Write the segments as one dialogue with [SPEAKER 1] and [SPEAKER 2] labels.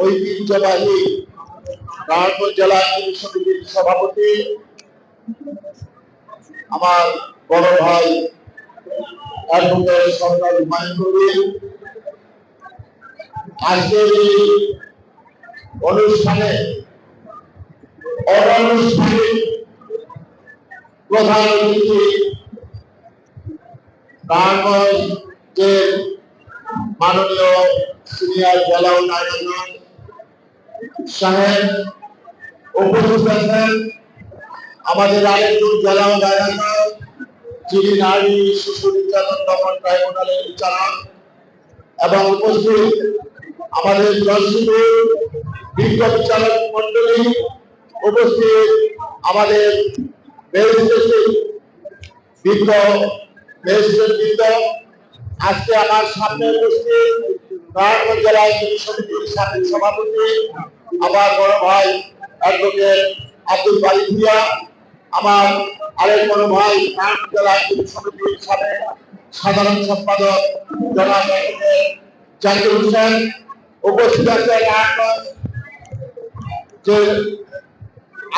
[SPEAKER 1] ঐতিহ্যবাহী নারায়ণগঞ্জ জেলা সমিতির সভাপতি আমার বড় ভাই অ্যাডভোকেট সরকার হুমায়ুন কবির আজকের এই অনুষ্ঠানে অনানুষ্ঠানিক প্রধান অতিথি নারায়ণগঞ্জের মাননীয় সিনিয়র জেলা ও নারায়ণগঞ্জ সাহেব উপস্থিত আছেন। আমাদের আরেকজন জেলা ও নারায়ণগঞ্জ যিনি নারী শিশু নির্যাতন দমন ট্রাইব্যুনালের বিচারক এবং উপস্থিত আমাদের জনশিপুর বিজ্ঞ বিচারক মন্ডলী, উপস্থিত আমাদের বিজ্ঞ ম্যাজিস্ট্রেটবৃন্দ, আজকে আমার সামনে উপস্থিত নারায়ণগঞ্জ জেলা আইনজীবী সমিতির সাবেক সভাপতি আমার বড় ভাই অ্যাডভোকেট আব্দুল বারী ভূঁইয়া, আমার আরেক বড় ভাই নারায়ণগঞ্জ জেলা আইনজীবী সমিতির সাবেক সাধারণ সম্পাদক জনাব জাকির হোসেন, উপস্থিত আছে নারায়ণগঞ্জের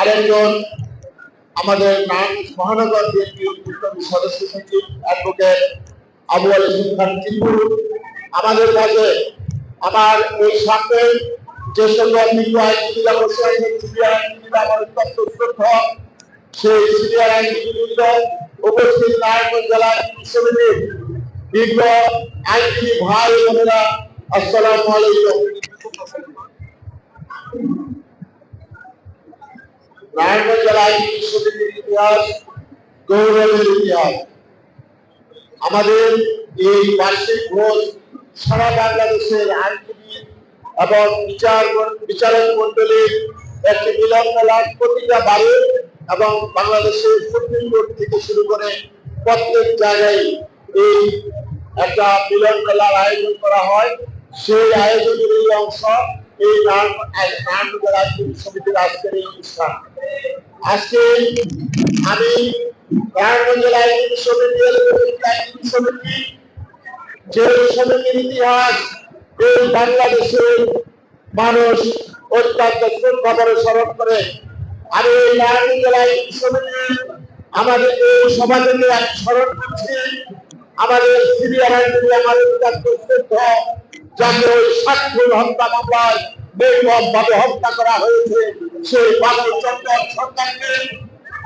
[SPEAKER 1] আরেকজন আমাদের নারায়ণগঞ্জ মহানগর বিএনপির সদস্য সচিব অ্যাডভোকেট আবু আলী খান টিপু। আমাদের কাছে আমার এই সামনে যে সকল বিজ্ঞ আইনজীবীরা বসে আছেন, সিনিয়র আইনজীবীরা, আমার অত্যন্ত শ্রদ্ধা সেই সিনিয়র আইনজীবীবৃন্দ, উপস্থিত নারায়ণগঞ্জ জেলা আইনজীবী সমিতির বিজ্ঞ আইনজীবী ভাই বোনেরা, আসসালামু আলাইকুম। নারায়ণগঞ্জ জেলা আইনজীবী সমিতির ইতিহাস গৌরবের ইতিহাস। আমাদের এই বার্ষিক ভোজ সারা বাংলাদেশের আইনজীবী এবং বিচারক মন্ডলীর একটি মিলন মেলা প্রতিটা বারে এবং বাংলাদেশের সুপ্রিম কোর্ট থেকে শুরু করে প্রত্যেক জায়গায় এই একটা মিলন মেলার আয়োজন করা হয়। সেই আয়োজনের এই অংশ এই নারায়ণগঞ্জ আইনজীবী সমিতির আজকের এই অনুষ্ঠান। আজকে আমি নারায়ণগঞ্জ আইনজীবী সমিতি যে সমিতির ইতিহাস এই বাংলাদেশের মানুষ অত্যন্ত শ্রদ্ধাভরে স্মরণ করে, আমি এই নারায়ণগঞ্জ আইনজীবী সমিতি আমাদের এই সমাজকে আমি স্মরণ করছি। আমাদের সিনিয়র আইনজীবী আমাদের শ্রদ্ধা, যাকে ওই সাক্ষর হত্যা মামলায় নির্মমভাবে হত্যা করা হয়েছে সেই বাবুল চন্দন সরকারকে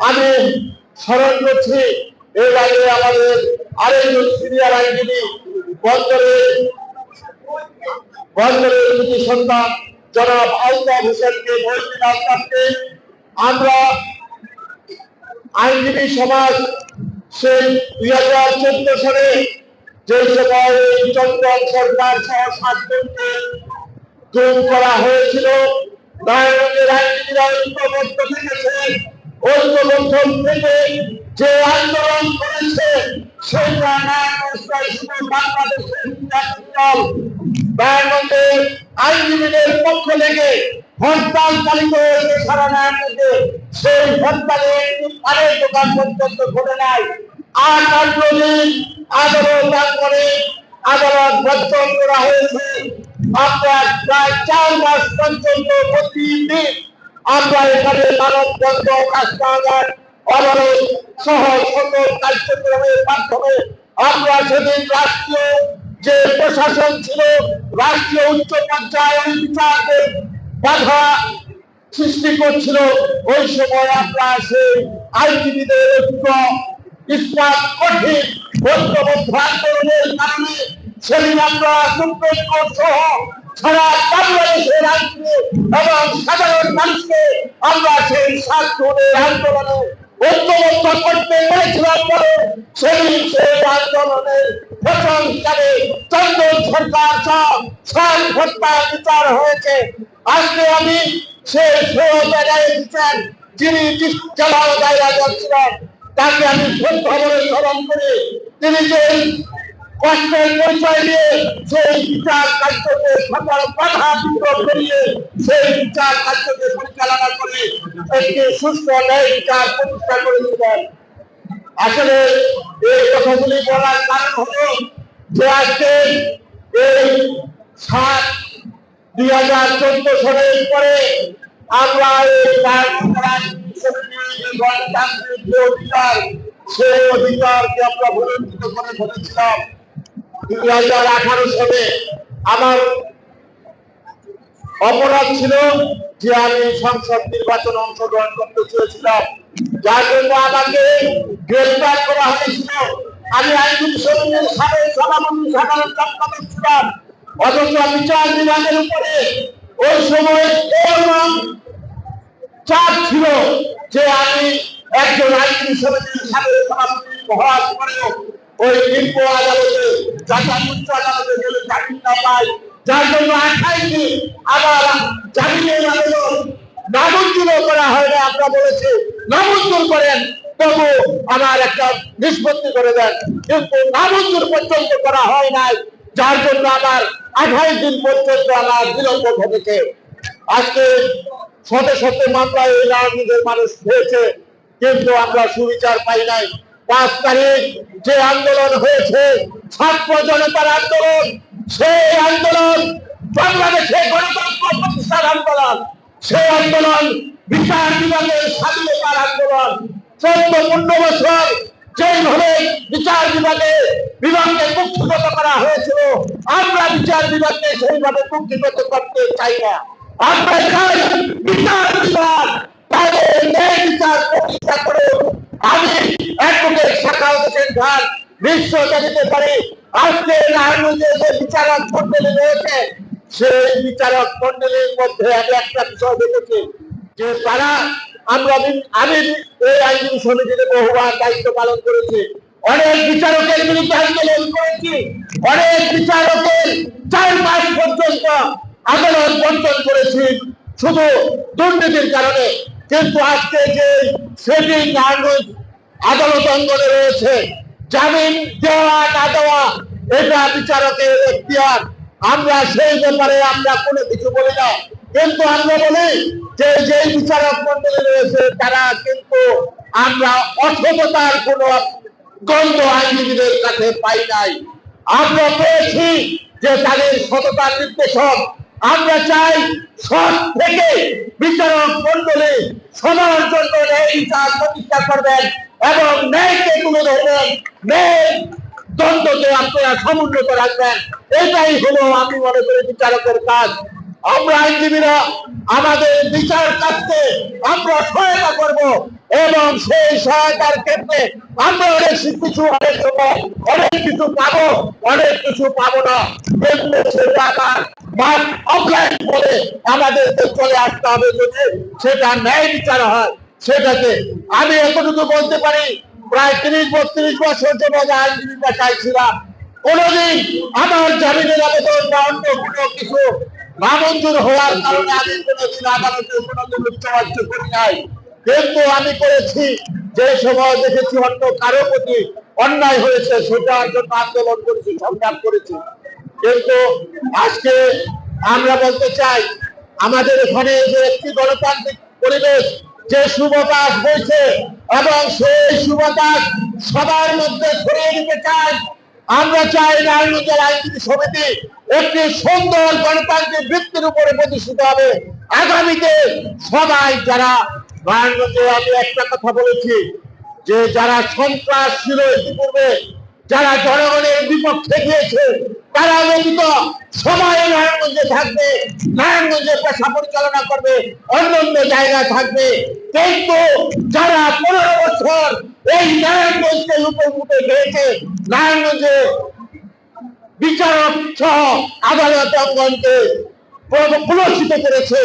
[SPEAKER 1] আমি স্মরণ করছি। এর আগে আমাদের আরেকজন সিনিয়র আইনজীবী বন্দরের কৃতি সন্তান জনাব আলতাফ হোসেনকে, মহিউদ্দিন আলতাফকে আমরা আইনজীবী সমাজ সেই 2014 সালে যে সময় চন্দন সরকার সহ 7 জনকে গুম করা হয়েছিল, নারায়ণগঞ্জের আইনজীবীরা ঐক্যবদ্ধ থেকেছেন। ঐক্যবদ্ধ থেকে যে আন্দোলন করেছে সেটা বাংলাদেশের নারায়ণগঞ্জের আইনজীবীদের পক্ষ থেকে হরতাল পালিত হয়েছে সারা নারায়ণগঞ্জে। সেই হরতালে একটি পানের দোকান পর্যন্ত ঘটে নাই। 8 দিন আদালত করে আদালত বর্জন করা হয়েছে। আমরা প্রায় 4 মাস পর্যন্ত প্রতিদিন আমরা এখানে মানববন্ধন, রাস্তাঘাট অবরোধ সহ সকল কার্যক্রমের মাধ্যমে আমরা সেদিন রাষ্ট্রীয় যে প্রশাসন ছিল, রাষ্ট্রীয় উচ্চ পর্যায়ে বিচারকে বাধা সৃষ্টি করছিল, ওই সময় আমরা সেই আইনজীবীদের ঐক্য ইসলাম কঠিন ঐক্যবদ্ধ আন্দোলনের কারণে সেদিন আমরা সুপ্রিম কোর্ট সহ সারা বাংলাদেশের আইনজীবী এবং সাধারণ মানুষকে আমরা সেই 7 জনের আন্দোলনে ঐক্যবদ্ধ করতে পেরেছিলাম বলে সেদিন সেই আন্দোলনের ফসল হিসাবে চন্দন সরকার সহ 7 হত্যার বিচার হয়েছে। আজকে আমি সেই জায়গায় দিচ্ছেন যিনি জেলা দায়রা করছিলেন, তাকে আমি শ্রদ্ধাভরে স্মরণ করি। তিনি যে কষ্টের পরিচয় দিয়ে সেই বিচার কার্যকে সকল বাধা বিঘ্ন করিয়ে সেই বিচার কার্যকে পরিচালনা করে একটি সুস্থ ন্যায় বিচার প্রতিষ্ঠা করেছিলেন। আসলে এই কথাগুলি বলার কারণ হলো যে আজকে এই 7 2014 সালের পরে আমরা এই গণতান্ত্রিক যে অধিকার, সেই অধিকারকে আমরা বঞ্চিত করে ধরেছিলাম। 2018 সালে আমার অপরাধ ছিল যে আমি সংসদ নির্বাচনে অংশগ্রহণ করতে চেয়েছিলাম, যার জন্য আমাকে গ্রেফতার করা হয়েছিল। আমি আইনজীবী সমিতির সাবেক সভাপতি, সাধারণ সম্পাদক ছিলাম। অথচ বিচার বিভাগের উপরে ওই সময় এরকম চাপ ছিল যে আমি একজন আইনজীবী সমিতির সাবেক সভাপতি হওয়ার পরেও ওই নিম্ন আদালতে, জাতীয় উচ্চ আদালতে গেলে জামিন না পাই, যার জন্য 28 দিন আবার জামিনের আবেদন নামঞ্জুর করা হয় না। আমরা বলেছি নামঞ্জুর করেন, তবু আমার একটা নিষ্পত্তি করে দেন, কিন্তু নামঞ্জুর পর্যন্ত করা হয় নাই, যার জন্য আমার 28 দিন পর্যন্ত আমার বিলম্ব ঘটেছে। আজকে শত শত মামলায় এই রাজনীতির মানুষ হয়েছে, কিন্তু আমরা সুবিচার পাই নাই। 5 তারিখ যে আন্দোলন হয়েছে, ছাত্র জনতার আন্দোলন, সেই আন্দোলন বাংলাদেশে গণতন্ত্র প্রতিষ্ঠার আন্দোলন, সেই আন্দোলন বিচার বিভাগের স্বাধীনতার আন্দোলন। 14-15 বছর যেভাবে বিচার বিভাগকে মুক্তিগত করা হয়েছিল, আমরা বিচার বিভাগকে সেইভাবে মুক্তিগত করতে চাই না। আমরা চাই বিচার বিভাগ তাদের ন্যায় বিচার প্রতিষ্ঠা করে আমি অ্যাডভোকেট সাখাওয়াত হোসেন খান নিশ্চয়তা দিতে পারি। আজকে নারায়ণগঞ্জে যে বিচারক মন্ডলী রয়েছে, সেই বিচারক মন্ডলীর মধ্যে আমি একটা বিষয় দেখেছি যে তারা আমি এই আইনজীবী সমিতিতে বহুবার দায়িত্ব পালন করেছি, অনেক বিচারকের বিরুদ্ধে আন্দোলন করেছি, অনেক বিচারকের 4 মাস পর্যন্ত আদালত বঞ্চন করেছি শুধু দুর্নীতির কারণে। কিন্তু আজকে যে সেটিং আদালত অঙ্গনে রয়েছে, জামিন দেওয়া না দেওয়া এটা বিচারকের এখতিয়ার। আমরা সেই ব্যাপারে আমরা কোনো কিছু বলি না, কিন্তু আমরা বলি যে যেই বিচারক মন্ডলী রয়েছে তারা কিন্তু আমরা অসততার কোন গন্ধ আইনজীবীদের কাছে পাই নাই। আমরা পেয়েছি যে তাদের সততার নির্দেশক। আমরা চাই সৎ থেকে বিচারক মন্ডলী সবার জন্য ন্যায় বিচার প্রতিষ্ঠা করবেন এবং ন্যায়কে তুলে ধরবেন, ন্যায় দ্বন্দ্বকে আপনারা সমুন্নত রাখবেন। এটাই হলো আমি মনে করি বিচারকের কাজ। আমরা আইনজীবীরা আমাদের বিচার কাজকে আমরা সহায়তা করব এবং সেই সহায়তার ক্ষেত্রে আমরা অনেক সময় অনেক কিছু পাবো, অনেক কিছু পাবো না, কিন্তু সেটা অফলাইন করে আমাদেরকে চলে আসতে হবে। যদি সেটা ন্যায় বিচার হয়, সেটাকে আমি এতটুকু বলতে পারি, প্রায় 30-32 বছর যাবত আইনজীবী পেশায় ছিলাম, কোনদিন আমার জামিনের আবেদন বা অন্য কোনো কিছু নামঞ্জুর হওয়ার কারণে আমি কোনোদিন আদালতে কোনোদিন উচ্চবাচ্য করি নাই। কিন্তু আমি করেছি যে সময় দেখেছি অন্য কারো প্রতি অন্যায় হয়েছে, সেটার জন্য আন্দোলন করেছি, সংগ্রাম করেছি। কিন্তু আজকে আমরা বলতে চাই, আমাদের এখানে যে একটি গণতান্ত্রিক পরিবেশ, যে শুভবাস বইছে এবং সেই শুভবাস সবার মধ্যে ছড়িয়ে দিতে চাই। আমরা চাই নারায়ণগঞ্জের আইনজীবী সমিতি একটি সুন্দর গণতান্ত্রিক ভিত্তির উপরে প্রতিষ্ঠিত হবে। আগামীতে সবাই যারা নারায়ণগঞ্জে, আমি একটা কথা বলেছি যে যারা সন্ত্রাস ছিল ইতিপূর্বে, যারা জনগণের বিপক্ষে গিয়েছে, তারা ব্যতীত সবাই নারায়ণগঞ্জে থাকবে, নারায়ণগঞ্জে পেশা পরিচালনা করবে, অন্য অন্য জায়গায় থাকবে। কিন্তু যারা 15 বছর এই নারায়ণগঞ্জকে লুটে লুটে খেয়েছে, নারায়ণগঞ্জে বিচারক সহ আদালত অঙ্গনকে প্রদর্শিত করেছে,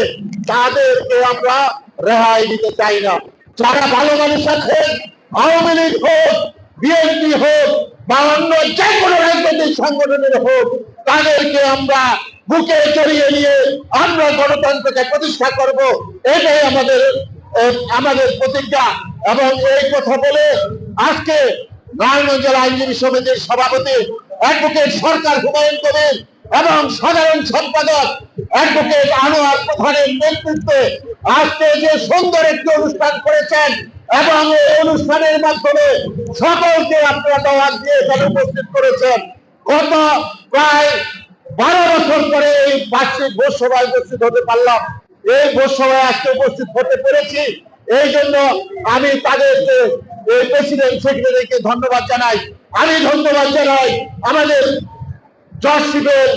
[SPEAKER 1] তাদেরকে আমরা রেহাই দিতে চাই না। যারা ভালো মানুষ আছেন, আওয়ামী লীগ হোক, বিএনপি হোক বা অন্য যে কোনো রাজনৈতিক সংগঠনের হোক, তাদেরকে আমরা বুকে জড়িয়ে নিয়ে আমরা গণতন্ত্রকে প্রতিষ্ঠা করব, এটাই আমাদের প্রতিজ্ঞা। এবং এই কথা বলে আজকে নারায়ণগঞ্জ জেলা আইনজীবী সমিতির সভাপতি অ্যাডভোকেট সরকার হুমায়ুন কবির এবং সাধারণ সম্পাদক অ্যাডভোকেট আনোয়ার প্রধানের নেতৃত্বে আজকে যে সুন্দর একটি অনুষ্ঠান করেছেন এবং এই অনুষ্ঠানের মাধ্যমে সকলকে আপনারা দাওয়াত দিয়ে এখানে উপস্থিত করেছেন। গত প্রায় 12 বছর পরে এই বার্ষিক ভোট সভায় উপস্থিত হতে পারলাম। এই ভোট সভায় আজকে উপস্থিত হতে পেরেছি, এই জন্য আমি তাদেরকে, এই প্রেসিডেন্ট সেক্রেটারিকে ধন্যবাদ জানাই। আমি ধন্যবাদ জানাই আমাদের জজশিপের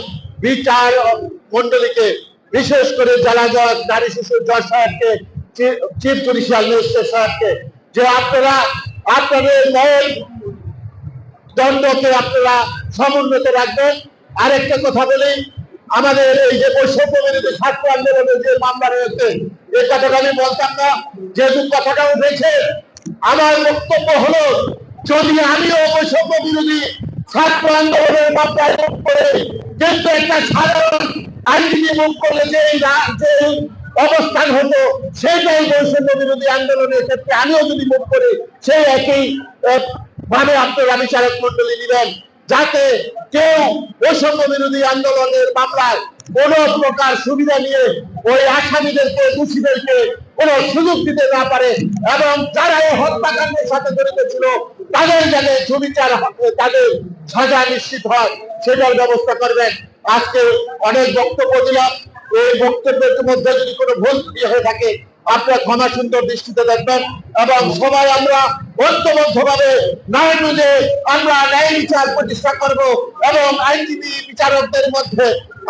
[SPEAKER 1] বিচার মন্ডলীকে, বিশেষ করে জেলা জজ, নারী শিশু জজ সাহেবকে, চিফ জুডিশিয়াল ম্যাজিস্ট্রেট সাহেবকে, যে আপনারা আপনাদের ন্যায় দণ্ডকে আপনারা সমুন্নত রাখবেন। আরেকটা কথা বলি, আমাদের এই যে বৈষম্য বিরোধী ছাত্র আন্দোলনের যে মামলা রয়েছে, এই কথাটা আমি বলতাম না, যেহেতু কথাটা উঠেছে, আমার বক্তব্য হলো, যদি আমিও বৈষম্য বিরোধী ছাত্র আন্দোলনের মামলায় মুখ করে, কিন্তু একটা সাধারণ আইনজীবী মুখ করলে যে অবস্থান হতো, সেটাই বৈষম্য বিরোধী আন্দোলনের ক্ষেত্রে আমিও যদি মুখ করি, সেই একই ভাবে আপনারা বিচারক মন্ডলী নেবেন, যাতে কেউ বৈষম্য বিরোধী আন্দোলনের মামলায় কোন প্রকার সুবিধা নিয়ে ওই আসামিদেরকে, দোষীদেরকে কোন সুযোগ দিতে না পারে, এবং যারা এই হত্যাকাণ্ডের সাথে জড়িত ছিল তাদের যাতে সুবিচার, তাদের সাজা নিশ্চিত হয়, সেটার ব্যবস্থা করবেন। আজকে অনেক বক্তব্য দিলাম, এই বক্তব্যের মধ্যে যদি কোনো ভুল ত্রুটি হয়ে থাকে আপনারা ক্ষমা সুন্দর দৃষ্টিতে দেখবেন, এবং সবাই আমরা ঐক্যবদ্ধভাবে নারায়ণগঞ্জে আমরা ন্যায় বিচার প্রতিষ্ঠা করব, এবং আইনজীবী বিচারকদের মধ্যে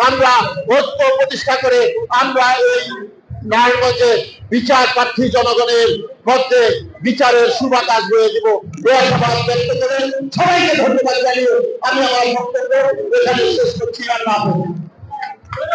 [SPEAKER 1] আমরা ঐক্য প্রতিষ্ঠা করে আমরা এই নারায়ণগঞ্জে বিচার প্রার্থী জনগণের মধ্যে বিচারের সুবাতাস বয়ে দিব। এই আশাবাদ ব্যক্ত করে সবাইকে ধন্যবাদ জানিয়ে আমি আমার বক্তব্য এখানে শেষ করছি। আল্লাহ হাফেজ।